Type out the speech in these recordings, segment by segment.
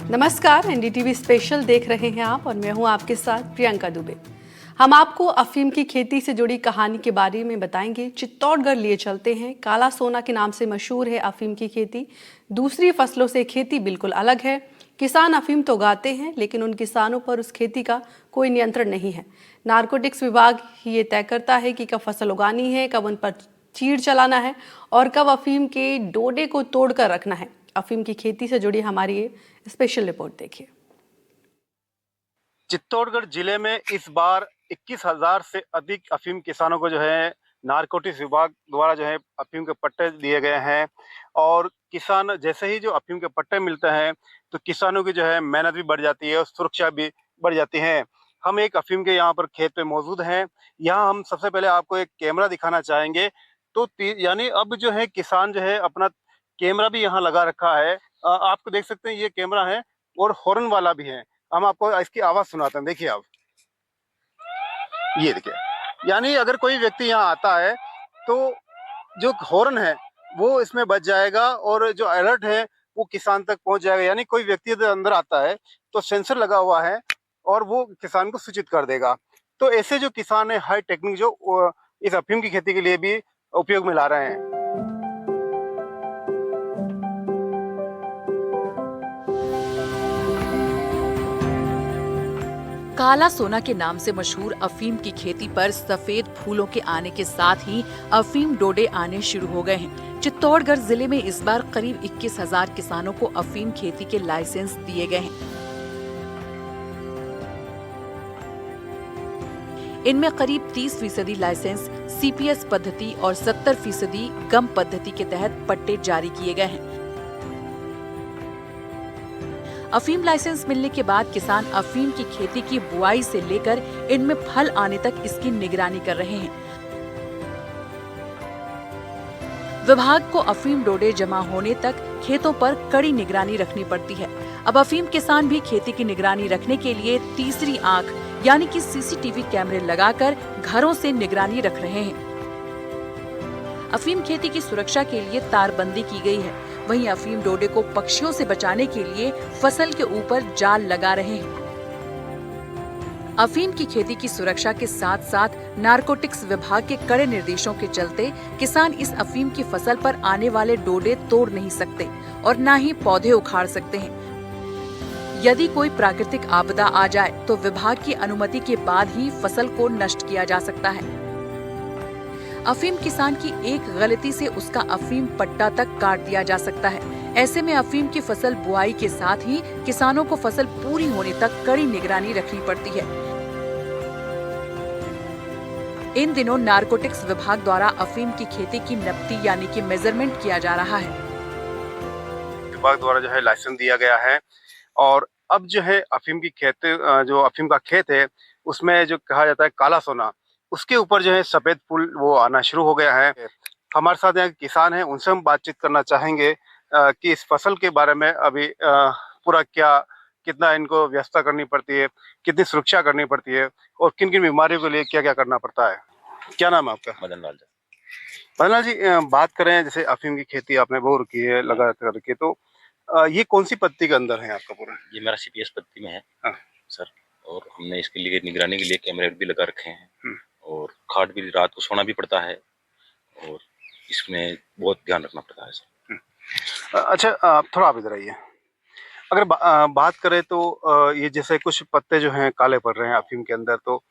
नमस्कार, NDTV special देख रहे हैं आप और मैं हूं आपके साथ प्रियंका दुबे। हम आपको अफीम की खेती से जुड़ी कहानी के बारे में बताएंगे। चित्तौड़गढ़ लिए चलते हैं। काला सोना के नाम से मशहूर है अफीम की खेती। दूसरी फसलों से खेती बिल्कुल अलग है। किसान अफीम तो उगाते हैं, लेकिन उन किसानों पर उस खेती का कोई नियंत्रण नहीं है। नारकोटिक्स विभाग ये तय करता है कि कब फसल उगानी है, कब उन पर चीड़ चलाना है और कब अफीम के डोडे को तोड़कर रखना है। अफीम की खेती से जुड़ी हमारी ये स्पेशल रिपोर्ट देखिए। चित्तौड़गढ़ जिले में इस बार 21,000 से अधिक अफीम किसानों को जो है नारकोटिक्स विभाग द्वारा जो है अफीम के पट्टे दिए गए हैं। और किसान जैसे ही जो अफीम के पट्टे मिलते हैं तो किसानों की जो है मेहनत भी बढ़ जाती है और सुरक्षा भी बढ़ जाती है। हम एक अफीम के यहाँ पर खेत पे मौजूद हैं। यहाँ हम सबसे पहले आपको एक कैमरा दिखाना चाहेंगे। तो यानी अब जो है किसान जो है अपना कैमरा भी यहाँ लगा रखा है। आपको देख सकते हैं ये कैमरा है और हॉर्न वाला भी है। हम आपको इसकी आवाज सुनाते हैं, देखिए आप, ये देखिए। यानी अगर कोई व्यक्ति यहाँ आता है तो जो हॉर्न है वो इसमें बज जाएगा और जो अलर्ट है वो किसान तक पहुंच जाएगा। यानी कोई व्यक्ति यदि अंदर आता है तो सेंसर लगा हुआ है और वो किसान को सूचित कर देगा। तो ऐसे जो किसान है हाई टेक्निक जो इस अफीम की खेती के लिए भी उपयोग में ला रहे हैं। काला सोना के नाम से मशहूर अफीम की खेती पर सफेद फूलों के आने के साथ ही अफीम डोडे आने शुरू हो गए हैं। चित्तौड़गढ़ जिले में इस बार करीब 21,000 किसानों को अफीम खेती के लाइसेंस दिए गए हैं। इनमें करीब 30% लाइसेंस सीपीएस पद्धति और 70% गम पद्धति के तहत पट्टे जारी किए गए हैं। अफीम लाइसेंस मिलने के बाद किसान अफीम की खेती की बुआई से लेकर इनमें फल आने तक इसकी निगरानी कर रहे हैं। विभाग को अफीम डोडे जमा होने तक खेतों पर कड़ी निगरानी रखनी पड़ती है। अब अफीम किसान भी खेती की निगरानी रखने के लिए तीसरी आंख यानी कि सीसीटीवी कैमरे लगाकर घरों से निगरानी रख रहे हैं। अफीम खेती की सुरक्षा के लिए तारबंदी की गई है। वहीं अफीम डोडे को पक्षियों से बचाने के लिए फसल के ऊपर जाल लगा रहे हैं। अफीम की खेती की सुरक्षा के साथ साथ नारकोटिक्स विभाग के कड़े निर्देशों के चलते किसान इस अफीम की फसल पर आने वाले डोडे तोड़ नहीं सकते और न ही पौधे उखाड़ सकते हैं। यदि कोई प्राकृतिक आपदा आ जाए तो विभाग की अनुमति के बाद ही फसल को नष्ट किया जा सकता है। अफीम किसान की एक गलती से उसका अफीम पट्टा तक काट दिया जा सकता है। ऐसे में अफीम की फसल बुआई के साथ ही किसानों को फसल पूरी होने तक कड़ी निगरानी रखनी पड़ती है। इन दिनों नारकोटिक्स विभाग द्वारा अफीम की खेती की नपती यानी कि मेजरमेंट किया जा रहा है। विभाग द्वारा जो है लाइसेंस दिया गया है और अब जो है अफीम की खेत जो अफीम का खेत है उसमें जो कहा जाता है काला सोना, उसके ऊपर जो है सफेद फूल वो आना शुरू हो गया है। हमारे साथ यहाँ किसान हैं, उनसे हम बातचीत करना चाहेंगे कि इस फसल के बारे में अभी पूरा कितना इनको व्यवस्था करनी पड़ती है, कितनी सुरक्षा करनी पड़ती है और किन किन बीमारियों के लिए क्या क्या करना पड़ता है। क्या नाम है आपका? मदन लाल। मदन लाल जी, बात करें जैसे अफीम की खेती आपने बहुत की है लगा करके, तो ये कौन सी पत्ती के अंदर है आपका पूरा? ये मेरा सीपीएस पत्ती में है। हाँ। सर, और हमने इसके लिए निगरानी के लिए कैमरे भी लगा रखे हैं और खाद भी रात को सोना भी पड़ता है और इसमें बहुत ध्यान रखना पड़ता है सर। अच्छा, थोड़ा आप इधर आइए। अगर बात करें तो ये जैसे कुछ पत्ते जो हैं काले पड़ रहे हैं अफीम के अंदर, तो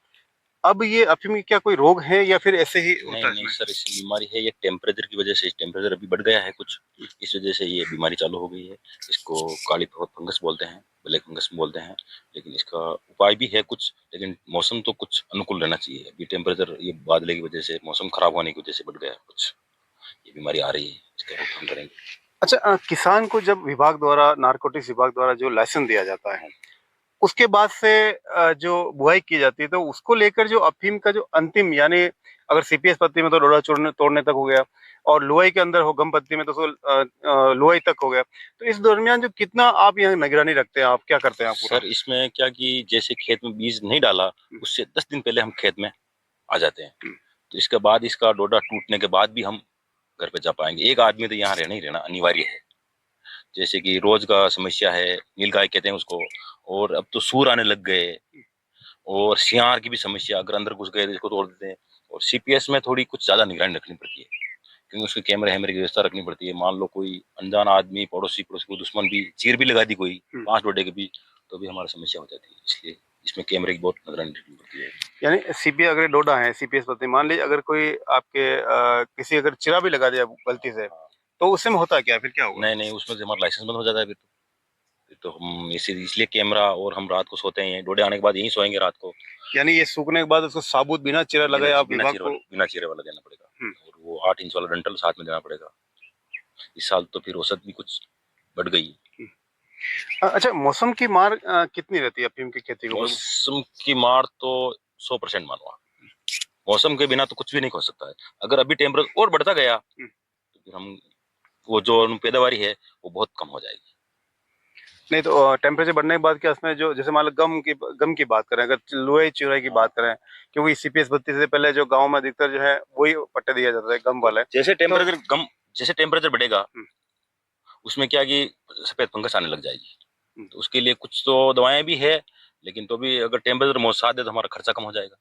अब ये अफीम की क्या कोई रोग है या फिर ऐसे ही होता है? नहीं सर, इससे बीमारी है। ये टेम्परेचर की वजह से, टेम्परेचर अभी बढ़ गया है कुछ, इस वजह से ये बीमारी चालू हो गई है। इसको काली फंगस बोलते हैं, ब्लैक फंगस बोलते हैं। लेकिन इसका उपाय भी है कुछ, लेकिन मौसम तो कुछ अनुकूल रहना चाहिए। अभी टेम्परेचर ये बादले की वजह से, मौसम खराब होने की वजह से बढ़ गया है कुछ, ये बीमारी आ रही है। इसका रोकथाम करेंगे। अच्छा, किसान को जब विभाग द्वारा, नारकोटिक्स विभाग द्वारा जो लाइसेंस दिया जाता है उसके बाद से जो बुआई की जाती है तो उसको लेकर जो अफीम का जो अंतिम, यानी अगर सीपीएस पत्ती में तो डोडा तोड़ने तक हो गया और लुआई के अंदर हो गम पत्ती में तो लुआई तक हो गया, तो इस दरमियान जो कितना आप यहाँ निगरानी रखते हैं, आप क्या करते हैं आप पूरा? सर, इसमें क्या कि जैसे खेत में बीज नहीं डाला उससे 10 दिन पहले हम खेत में आ जाते हैं। तो इसके बाद इसका डोडा टूटने के बाद भी हम घर पे जा पाएंगे। एक आदमी तो यहाँ रहना ही रहना अनिवार्य है। जैसे कि रोज का समस्या है, नीलगाय कहते हैं उसको, और अब तो सूर आने लग गए, और सियार की भी समस्या, अगर अंदर घुस गए तो इसको तोड़ देते हैं। और सीपीएस में थोड़ी कुछ ज्यादा निगरानी रखनी पड़ती है, क्योंकि उसके कैमरे हैमरे की व्यवस्था रखनी पड़ती है। मान लो कोई अनजान आदमी, पड़ोसी को दुश्मन भी चीर भी लगा दी कोई 5 डोडे के भी, तो भी हमारी समस्या हो जाती है। इसलिए इसमें कैमरे की बहुत निगरानी रखनी पड़ती है। यानी सीपीएस अगर डोडा है, सीपीएस पत्ती, मान लीजिए अगर कोई आपके किसी अगर चिरा भी लगा दिया गलती से, तो उससे में होता क्या, फिर क्या होगा? नहीं, उसमें से हमारा लाइसेंस बंद हो जाता है फिर तो हम इसलिए कैमरा, और हम रात को सोते हैं, डोडे आने के बाद यहीं सोएंगे रात को। यानी ये सूखने के बाद उसको साबुत बिना चिरा लगाए आप विभाग को बिना चीरे वाला देना पड़ेगा, और वो 8 इंच वाला डंठल साथ में देना पड़ेगा। इस साल तो फिर औसत भी कुछ बढ़ गई। अच्छा, मौसम की मार कितनी रहती है अफीम की खेती को? मौसम की मार तो 100% मानो आप। मौसम के बिना तो कुछ भी नहीं हो सकता है। अगर अभी टेम्परेचर और बढ़ता गया तो फिर हम वो जो पैदावारी है वो बहुत कम हो जाएगी। नहीं तो टेम्परेचर बढ़ने के बाद क्या इसमें जो, जैसे मान लो गम की बात करें, अगर लोहे चुराई की बात करें, क्योंकि सीपीएस 32 से पहले जो गांव में अधिकतर जो है वही पट्टे दिया जाता है गम वाले। जैसे टेम्परेचर बढ़ेगा उसमें क्या कि सफेद फंगस आने लग जाएगी, तो उसके लिए कुछ तो दवाएं भी है, लेकिन तो भी अगर टेम्परेचर मौत साथ दे तो हमारा खर्चा कम हो जाएगा,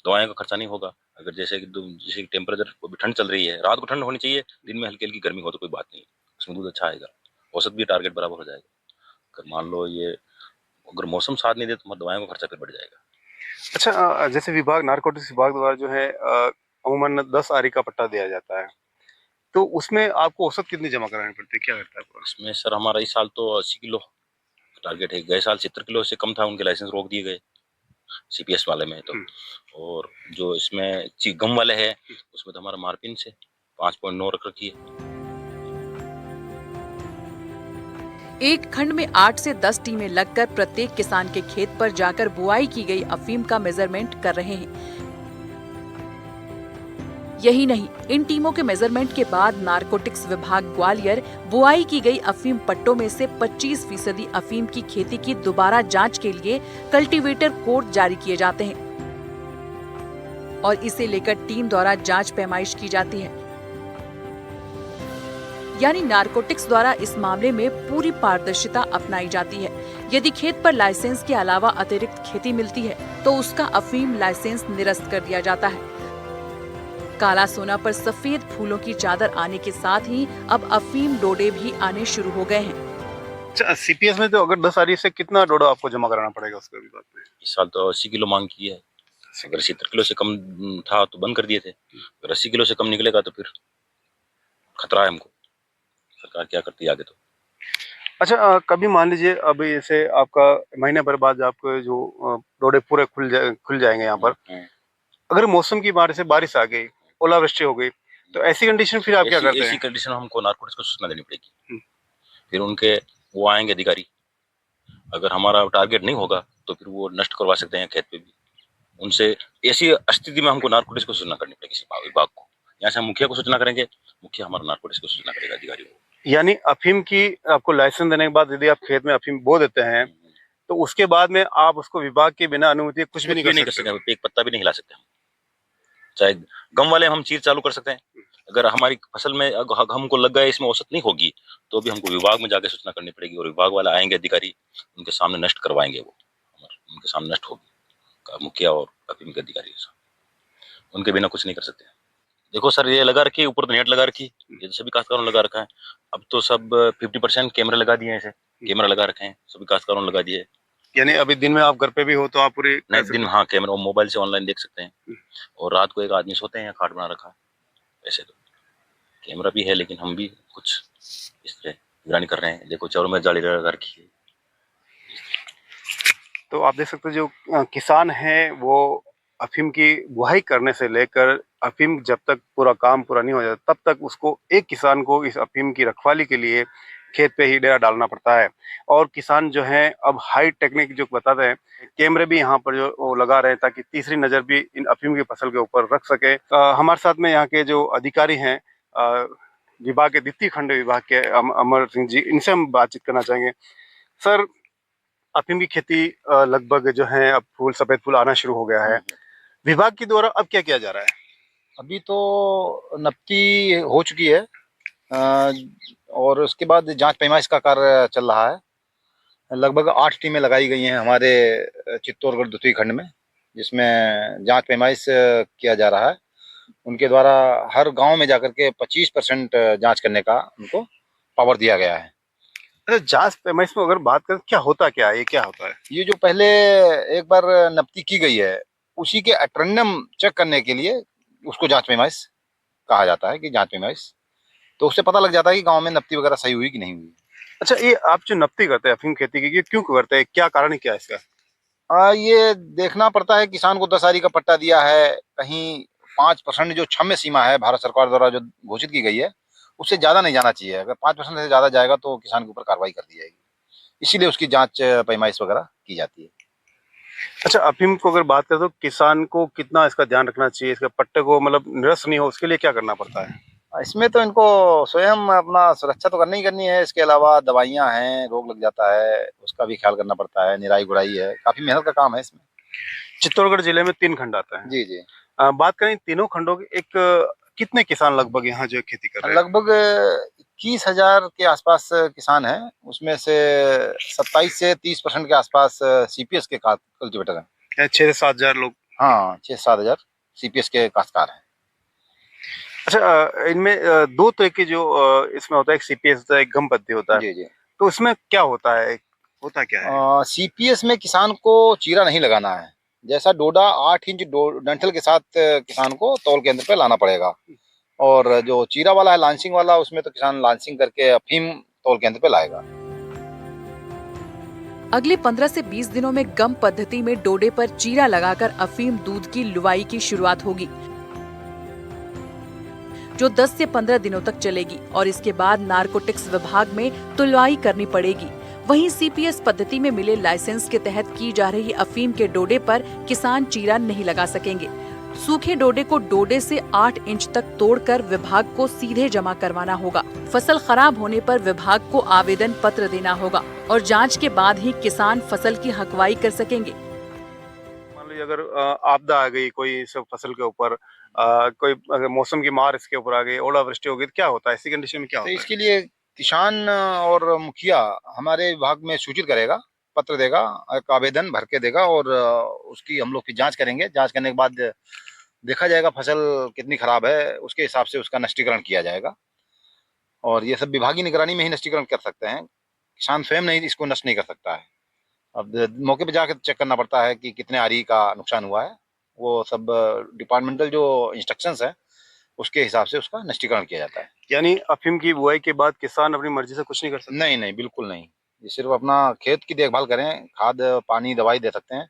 दवाएं का खर्चा नहीं होगा। अगर जैसे टेम्परेचर अभी ठंड चल रही है, रात को ठंड होनी चाहिए, दिन में हल्की हल्की गर्मी हो तो कोई बात नहीं, उसमें दूध अच्छा आएगा, औसत भी टारगेट बराबर हो जाएगा। अगर मान लो ये अगर मौसम साथ नहीं दे तो हमारा दवाएं का खर्चा फिर बढ़ जाएगा। अच्छा, जैसे विभाग, नारकोटिक्स विभाग द्वारा जो है अमूमन 10 आरी का पट्टा दिया जाता है, तो उसमें आपको औसत कितनी जमा करानी पड़ती है, क्या करता है पूरा? इसमें सर हमारा इस साल तो 80 किलो टारगेट है। गए साल 70 किलो से कम था, उनके लाइसेंस रोक दिए गए सीपीएस वाले में तो। और जो इसमें गम वाले है उसमें तो हमारा मार्पिन से 5.9 रख रखी है। एक खंड में 8 से 10 टीमें लगकर प्रत्येक किसान के खेत पर जाकर बुआई की गई अफीम का मेजरमेंट कर रहे हैं। यही नहीं, इन टीमों के मेजरमेंट के बाद नारकोटिक्स विभाग ग्वालियर बुआई की गई अफीम पट्टों में से 25% अफीम की खेती की दोबारा जांच के लिए कल्टीवेटर कोड जारी किए जाते हैं और इसे लेकर टीम द्वारा जांच पैमाइश की जाती है। यानी नारकोटिक्स द्वारा इस मामले में पूरी पारदर्शिता अपनाई जाती है। यदि खेत पर लाइसेंस के अलावा अतिरिक्त खेती मिलती है तो उसका अफीम लाइसेंस निरस्त कर दिया जाता है। काला सोना पर सफेद फूलों की चादर आने के साथ ही अब अफीम डोडे भी आने शुरू हो गए हैं। अच्छा, सीपीएस में तो अगर 10 आरी से कितना डोडा आपको जमा कराना पड़ेगा उसके विभाग में? इस साल तो 80 किलो मांग की है। अगर 70 किलो से कम था तो बंद कर दिए थे, अगर 80 किलो से कम निकलेगा तो फिर खतरा है हमको, सरकार क्या करती है आगे तो। अच्छा, कभी मान लीजिए अभी जैसे आपका महीने भर बाद आपको जो डोडे पूरे खुल जाएंगे यहाँ पर, अगर मौसम की मार से बारिश आ गई, ओलावृष्टि हो गई, तो ऐसी कंडीशन फिर आप क्या करते हैं? ऐसी कंडीशन हमको नारकोटिक्स को सूचना देनी पड़ेगी। फिर उनके वो आएंगे अधिकारी, अगर हमारा टारगेट नहीं होगा तो फिर वो नष्ट करवा सकते हैं खेत पे भी। उनसे ऐसी स्थिति में हमको नारकोटिक्स को सूचना करनी पड़ेगी विभाग को। यहाँ से हम मुखिया को सूचना करेंगे, मुखिया हमारा नारकोटिक्स को सूचना करेगा अधिकारी को। यानी अफीम की आपको लाइसेंस देने के बाद यदि आप खेत में अफीम बो देते हैं तो उसके बाद में आप उसको विभाग के बिना अनुमति कुछ भी नहीं कर सकते, एक पत्ता भी नहीं हिला सकते हम। चाहे गम वाले हम चीर चालू कर सकते हैं, अगर हमारी फसल में हमको लग गया इसमें औसत नहीं होगी तो भी हमको विभाग में जाके सूचना करनी पड़ेगी, और विभाग वाला आएंगे अधिकारी, उनके सामने नष्ट करवाएंगे, वो उनके सामने नष्ट होगी, मुखिया और अफीम के अधिकारी, उनके बिना कुछ नहीं कर सकते। देखो सर, ये लगा रखी, ऊपर तो नेट लगा रखी, ये सभी काश्तकारों ने लगा रखा है। अब तो सब 50% कैमरे लगा दिए हैं, ऐसे कैमरा लगा रखे हैं, सभी काश्तकारों ने लगा दिए। यानी अभी दिन में आप घर पे भी हो तो आप पूरी नहीं, दिन हाँ कैमरा और मोबाइल से ऑनलाइन देख सकते हैं, और रात को एक आदमी सोते हैं, खाट बना रखा है। ऐसे तो कैमरा भी है, लेकिन हम भी कुछ इस तरह निगरानी कर रहे हैं। देखो चारों में जाली लगा रखी है। तो आप देख सकते हैं जो किसान हैं वो अफीम की बुआई करने से लेकर अफीम जब तक पूरा काम पूरा नहीं हो जाता तब तक उसको, एक किसान को इस अफीम की रखवाली के लिए खेत पे ही डेरा डालना पड़ता है। और किसान जो हैं अब हाई टेक्निक जो बताते हैं, कैमरे भी यहाँ पर जो वो लगा रहे हैं ताकि तीसरी नज़र भी इन अफीम की फसल के ऊपर रख सके। हमारे साथ में यहाँ के जो अधिकारी हैं विभाग के द्वितीय खंड विभाग के अमर सिंह जी, इनसे हम बातचीत करना चाहेंगे। सर, अफीम की खेती लगभग जो है अब फूल, सफेद फूल आना शुरू हो गया है, विभाग के द्वारा अब क्या किया जा रहा है? अभी तो नपकी हो चुकी है, और उसके बाद जांच पैमाइश का कार्य चल रहा है। लगभग 8 टीमें लगाई गई हैं हमारे चित्तौड़गढ़ द्वितीय खंड में, जिसमें जांच पैमाइश किया जा रहा है। उनके द्वारा हर गांव में जाकर के 25% जांच करने का उनको पावर दिया गया है। अच्छा, जांच पैमाइश में अगर बात करें क्या होता क्या है, ये क्या होता है? ये जो पहले एक बार नब्ती की गई है, उसी के अटरन्यम चेक करने के लिए उसको जांच पैमाइश कहा जाता है कि जांच पैमाइश, तो उससे पता लग जाता है कि गांव में नब्ती वगैरह सही हुई कि नहीं हुई। अच्छा, ये आप जो नब्ती करते हैं अफीम खेती की, ये क्यों करते हैं, क्या कारण है क्या है इसका? ये देखना पड़ता है, किसान को 10 आरी का पट्टा दिया है, कहीं 5% जो क्षम्य सीमा है भारत सरकार द्वारा जो घोषित की गई है, उससे ज्यादा नहीं जाना चाहिए। अगर 5% से ज्यादा जाएगा तो किसान के ऊपर कार्रवाई कर दी जाएगी, इसीलिए उसकी जांच पैमाइश वगैरह की जाती है। अच्छा, अफीम को अगर बात करें तो किसान को कितना इसका ध्यान रखना चाहिए, इसके पट्टे को मतलब निरस्त नहीं हो, उसके लिए क्या करना पड़ता है? इसमें तो इनको स्वयं अपना सुरक्षा तो करनी ही करनी है। इसके अलावा दवाइयां हैं, रोग लग जाता है उसका भी ख्याल करना पड़ता है, निराई गुड़ाई है, काफी मेहनत का काम है इसमें। चित्तौड़गढ़ जिले में 3 खंड आता है। जी जी। बात करें तीनों खंडों की, एक कितने किसान लगभग यहाँ जो खेती कर रहे हैं? लगभग 21,000 के आसपास किसान हैं, उसमें से 27 से 30% के आसपास सीपीएस के कल्टीवेटर हैं। 6 से 7 हजार लोग। हाँ, 6-7 हजार सीपीएस के काश्तकार हैं। अच्छा, इनमें दो तरह के जो इसमें होता है, एक सीपीएस होता है, एक गम पद्धति होता है। जी जी। तो इसमें क्या होता है, होता क्या है? सीपीएस में किसान को चीरा नहीं लगाना है। जैसा डोडा 8 इंच डंठल के साथ किसान को तौल केंद्र पे लाना पड़ेगा, और जो चीरा वाला है, लांसिंग वाला, उसमें तो किसान लांसिंग करके अफीम तौल केंद्र पे लाएगा। अगले 15 से 20 दिनों में गम पद्धति में डोडे पर चीरा लगाकर अफीम दूध की लुवाई की शुरुआत होगी, जो 10 से 15 दिनों तक चलेगी, और इसके बाद नारकोटिक्स विभाग में तुलवाई करनी पड़ेगी। वहीं सीपीएस पद्धति में मिले लाइसेंस के तहत की जा रही अफीम के डोडे पर किसान चीरा नहीं लगा सकेंगे। सूखे डोडे को डोडे से 8 इंच तक तोड़कर विभाग को सीधे जमा करवाना होगा। फसल खराब होने पर विभाग को आवेदन पत्र देना होगा, और जांच के बाद ही किसान फसल की हकवाई कर सकेंगे। मान लीजिए अगर आपदा आ गई कोई सब फसल के ऊपर, कोई अगर मौसम की मार इसके ऊपर आ गई, ओलावृष्टि हो गई, तो क्या होता है ऐसी कंडीशन में, क्या तो होता है? इसके लिए किसान और मुखिया हमारे विभाग में सूचित करेगा, पत्र देगा, एक आवेदन भर के देगा, और उसकी हम लोग फिर जांच करेंगे। जांच करने के बाद देखा जाएगा फसल कितनी खराब है, उसके हिसाब से उसका नष्टीकरण किया जाएगा। और ये सब विभागीय निगरानी में ही नष्टीकरण कर सकते हैं, किसान स्वयं नहीं इसको नष्ट नहीं कर सकता है। अब मौके पे जाकर चेक करना पड़ता है कि कितने आरी का नुकसान हुआ है, वो सब डिपार्टमेंटल जो इंस्ट्रक्शंस है उसके हिसाब से उसका नष्टीकरण किया जाता है। यानी अफीम की बुआई के बाद किसान अपनी मर्जी से कुछ नहीं कर सकते? नहीं नहीं, बिल्कुल नहीं। ये सिर्फ अपना खेत की देखभाल करें, खाद पानी दवाई दे सकते हैं,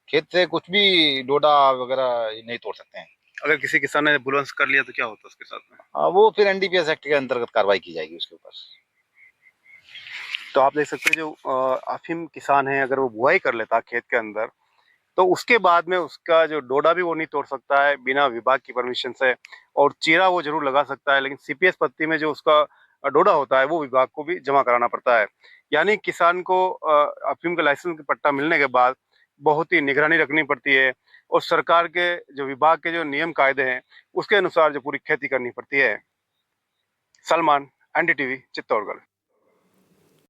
खेत से कुछ भी डोडा वगैरह नहीं तोड़ सकते हैं। अगर किसी किसान ने बुलंस कर लिया तो क्या होता है उसके साथ में? वो फिर एनडीपीएस एक्ट के अंतर्गत कार्रवाई की जाएगी उसके ऊपर। तो आप देख सकते हैं जो अफीम किसान है, अगर वो बुआई कर लेता है खेत के अंदर, तो उसके बाद में उसका जो डोडा भी वो नहीं तोड़ सकता है बिना विभाग की परमिशन से, और चीरा वो जरूर लगा सकता है, लेकिन सीपीएस पद्धति में जो उसका डोडा होता है वो विभाग को भी जमा कराना पड़ता है। यानी किसान को अफीम का लाइसेंस का पट्टा मिलने के बाद बहुत ही निगरानी रखनी पड़ती है, और सरकार के जो विभाग के जो नियम कायदे हैं उसके अनुसार जो पूरी खेती करनी पड़ती है। सलमान, एनडीटीवी, चित्तौड़गढ़।